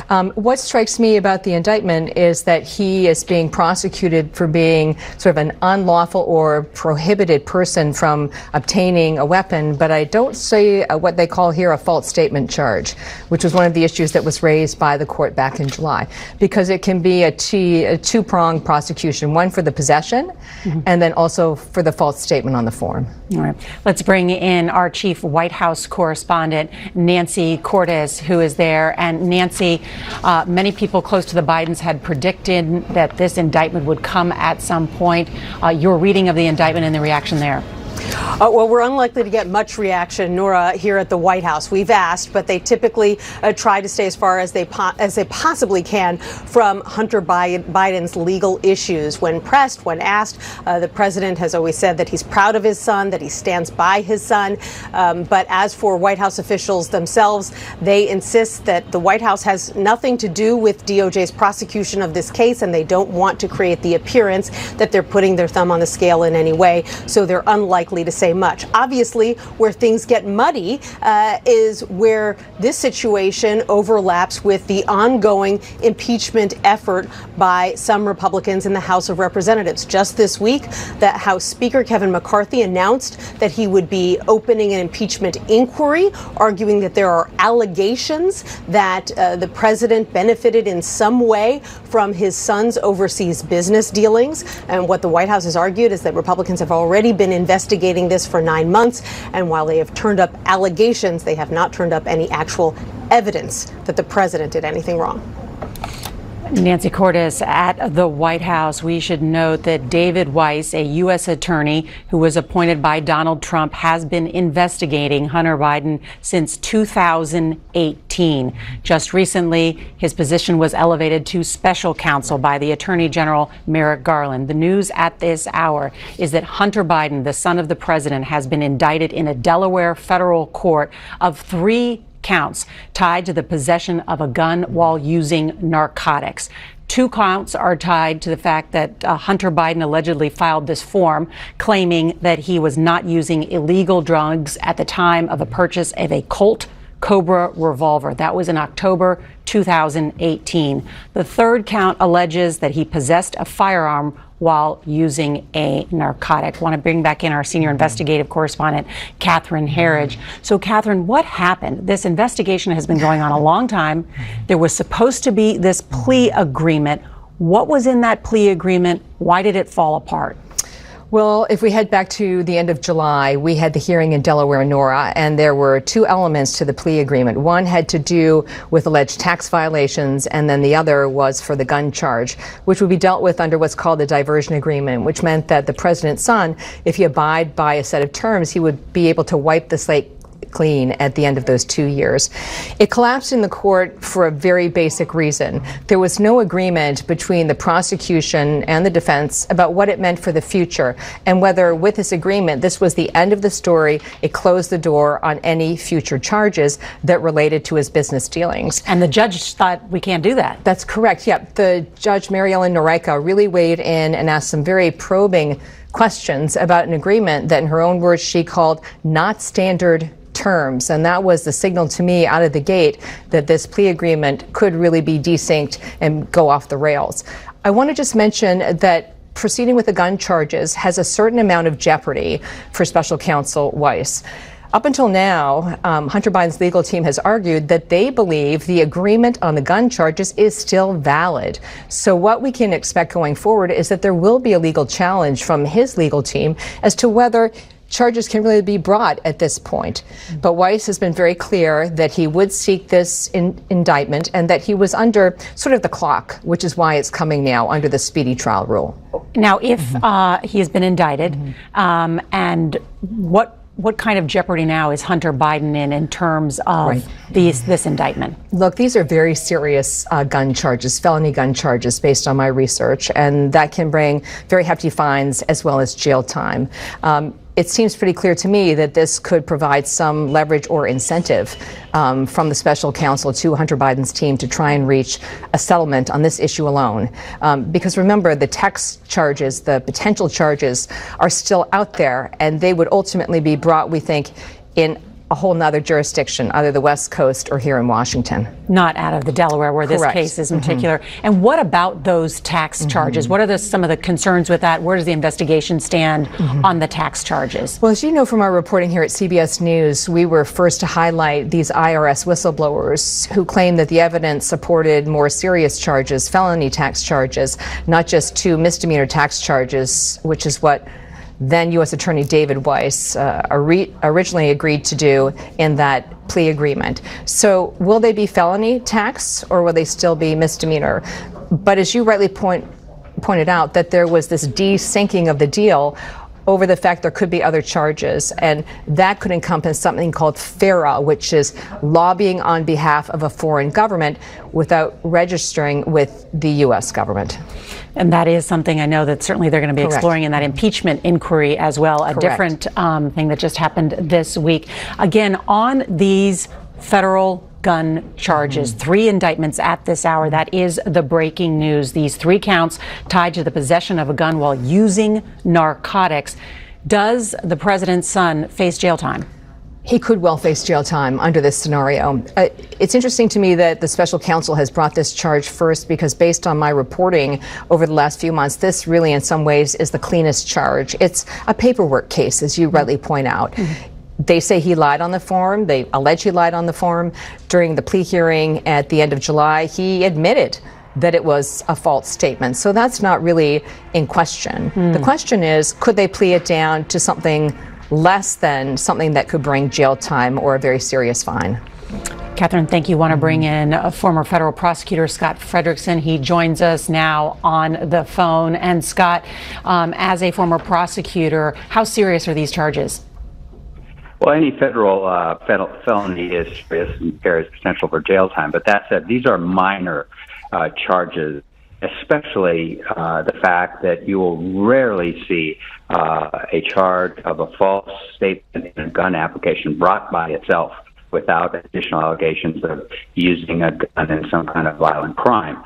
What strikes me about the indictment is that he is being prosecuted for being sort of an unlawful or prohibited person from obtaining a weapon, but I don't see what they call here a false statement charge, which was one of the issues that was raised by the court back in July, because it can be a two-pronged prosecution, one for the possession and then also for the false statement on the form. All right. Let's bring in our chief White House correspondent, Nancy Cordes, who is there. And Nancy, many people close to the Bidens had predicted that this indictment would come at some point. Your reading of the indictment and the reaction there? Well, we're unlikely to get much reaction, Nora, here at the White House. We've asked, but they typically try to stay as far as they possibly can from Hunter Biden's legal issues. When pressed, when asked, the president has always said that he's proud of his son, that he stands by his son. But as for White House officials themselves, they insist that the White House has nothing to do with DOJ's prosecution of this case, and they don't want to create the appearance that they're putting their thumb on the scale in any way. So they're unlikely to say much. Obviously, where things get muddy is where this situation overlaps with the ongoing impeachment effort by some Republicans in the House of Representatives. Just this week, the House Speaker Kevin McCarthy announced that he would be opening an impeachment inquiry, arguing that there are allegations that the president benefited in some way from his son's overseas business dealings. And what the White House has argued is that Republicans have already been investigating this for 9 months, and while they have turned up allegations, they have not turned up any actual evidence that the president did anything wrong. Nancy Cordes at the White House. We should note that David Weiss, a U.S. attorney who was appointed by Donald Trump, has been investigating Hunter Biden since 2018. Just recently, his position was elevated to special counsel by the Attorney General Merrick Garland. The news at this hour is that Hunter Biden, the son of the president, has been indicted in a Delaware federal court of 3 counts tied to the possession of a gun while using narcotics. 2 counts are tied to the fact that Hunter Biden allegedly filed this form claiming that he was not using illegal drugs at the time of a purchase of a Colt Cobra revolver. That was in October 2018. The 3rd count alleges that he possessed a firearm while using a narcotic. I want to bring back in our senior investigative correspondent, Catherine Herridge. So, Catherine, what happened? This investigation has been going on a long time. There was supposed to be this plea agreement. What was in that plea agreement? Why did it fall apart? Well, if we head back to the end of July, we had the hearing in Delaware, Nora, and there were 2 elements to the plea agreement. One had to do with alleged tax violations, and then the other was for the gun charge, which would be dealt with under what's called the diversion agreement, which meant that the president's son, if he abide by a set of terms, he would be able to wipe the slate clean at the end of those 2 years. It collapsed in the court for a very basic reason. There was no agreement between the prosecution and the defense about what it meant for the future, and whether with this agreement this was the end of the story. It closed the door on any future charges that related to his business dealings. And the judge thought we can't do that. That's correct. Yep. The judge, Mary Ellen Noreika, really weighed in and asked some very probing questions about an agreement that, in her own words, she called not standard terms. And that was the signal to me out of the gate that this plea agreement could really be desynced and go off the rails. I want to just mention that proceeding with the gun charges has a certain amount of jeopardy for special counsel Weiss. Up until now, Hunter Biden's legal team has argued that they believe the agreement on the gun charges is still valid. So what we can expect going forward is that there will be a legal challenge from his legal team as to whether charges can really be brought at this point. But Weiss has been very clear that he would seek this indictment and that he was under sort of the clock, which is why it's coming now under the speedy trial rule. Now, if he has been indicted, and what kind of jeopardy now is Hunter Biden in terms of this indictment? Look, these are very serious gun charges, felony gun charges based on my research, and that can bring very hefty fines as well as jail time. It seems pretty clear to me that this could provide some leverage or incentive from the special counsel to Hunter Biden's team to try and reach a settlement on this issue alone. Because remember, the tax charges, the potential charges are still out there, and they would ultimately be brought, we think, in a whole nother jurisdiction, either the West Coast or here in Washington. Not out of the Delaware where this Correct. case is in particular. And what about those tax charges? What are some of the concerns with that? Where does the investigation stand on the tax charges? Well, as you know from our reporting here at CBS News, we were first to highlight these IRS whistleblowers who claim that the evidence supported more serious charges, felony tax charges, not just 2 misdemeanor tax charges, which is what then U.S. Attorney David Weiss originally agreed to do in that plea agreement. So will they be felony tax or will they still be misdemeanor? But as you rightly pointed out, that there was this de-syncing of the deal over the fact there could be other charges, and that could encompass something called FARA, which is lobbying on behalf of a foreign government without registering with the U.S. government. And that is something I know that certainly they're going to be Correct. exploring in that impeachment inquiry as well, a Correct. different thing that just happened this week. Again, on these federal gun charges, 3 indictments at this hour. That is the breaking news. These 3 counts tied to the possession of a gun while using narcotics. Does the president's son face jail time? He could well face jail time under this scenario. It's interesting to me that the special counsel has brought this charge first because based on my reporting over the last few months, this really in some ways is the cleanest charge. It's a paperwork case, as you rightly point out. They say he lied on the form. They allege he lied on the form. During the plea hearing at the end of July, he admitted that it was a false statement. So that's not really in question. The question is, could they plea it down to something less than something that could bring jail time or a very serious fine? Catherine, thank you. Want to bring in a former federal prosecutor, Scott Frederickson. He joins us now on the phone. And Scott, as a former prosecutor, how serious are these charges? Well, any federal felony is serious and carries potential for jail time. But that said, these are minor charges, especially the fact that you will rarely see a charge of a false statement in a gun application brought by itself without additional allegations of using a gun in some kind of violent crime.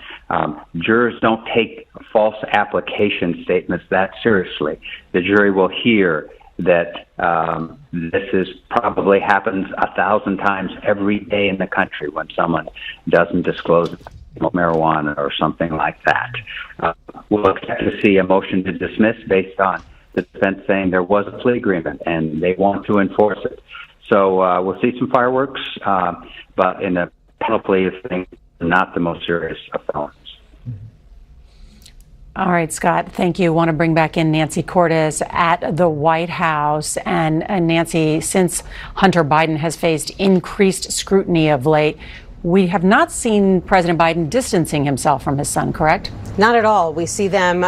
Jurors don't take false application statements that seriously. The jury will hear that this probably happens 1,000 times every day in the country when someone doesn't disclose marijuana or something like that. We'll expect to see a motion to dismiss based on the defense saying there was a plea agreement and they want to enforce it. So we'll see some fireworks, but in the penalty plea of things, not the most serious of felonies. All right, Scott, thank you. Want to bring back in Nancy Cordes at the White House. And Nancy, since Hunter Biden has faced increased scrutiny of late, we have not seen President Biden distancing himself from his son, correct? Not at all. We see them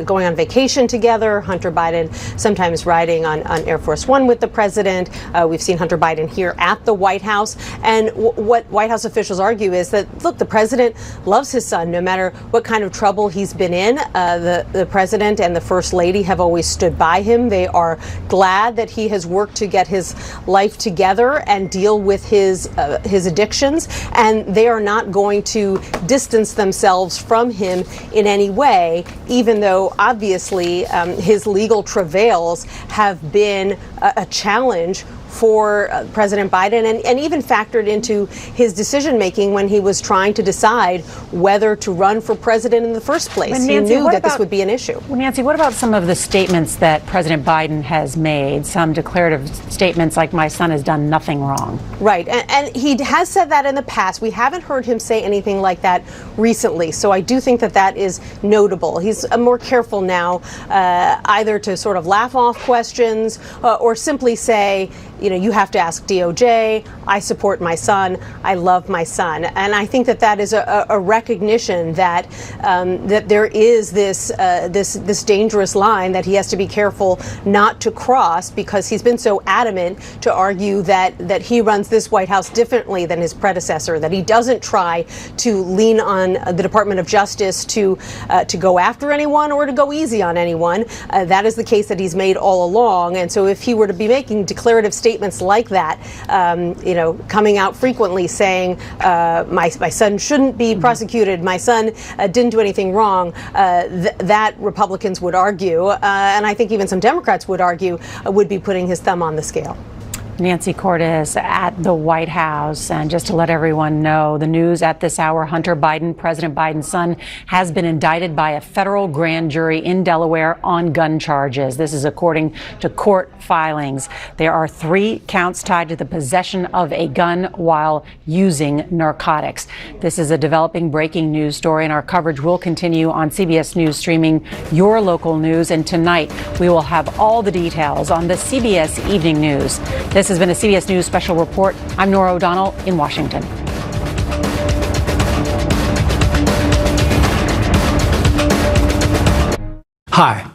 going on vacation together. Hunter Biden sometimes riding on Air Force One with the president. We've seen Hunter Biden here at the White House. And what White House officials argue is that, look, the president loves his son no matter what kind of trouble he's been in. The president and the first lady have always stood by him. They are glad that he has worked to get his life together and deal with his addictions. And they are not going to distance themselves from him in any way, even though obviously his legal travails have been a challenge for President Biden and even factored into his decision making when he was trying to decide whether to run for president in the first place. Nancy, he knew that this would be an issue. Well, Nancy, what about some of the statements that President Biden has made, some declarative statements like my son has done nothing wrong? Right. And he has said that in the past. We haven't heard him say anything like that recently. So I do think that that is notable. He's more careful now, either to sort of laugh off questions or simply say, you have to ask DOJ. I support my son. I love my son. And I think that is a recognition that that there is this dangerous line that he has to be careful not to cross, because he's been so adamant to argue that he runs this White House differently than his predecessor, that he doesn't try to lean on the Department of Justice to go after anyone or to go easy on anyone. That is the case that he's made all along. And so if he were to be making declarative statements like that, coming out frequently saying my son shouldn't be prosecuted, my son didn't do anything wrong, that Republicans would argue, and I think even some Democrats would argue, would be putting his thumb on the scale. Nancy Cordes at the White House. And just to let everyone know, the news at this hour, Hunter Biden, President Biden's son, has been indicted by a federal grand jury in Delaware on gun charges. This is according to court filings. There are 3 counts tied to the possession of a gun while using narcotics. This is a developing breaking news story, and our coverage will continue on CBS News streaming your local news. And tonight, we will have all the details on the CBS Evening News. This has been a CBS News Special Report. I'm Norah O'Donnell in Washington. Hi,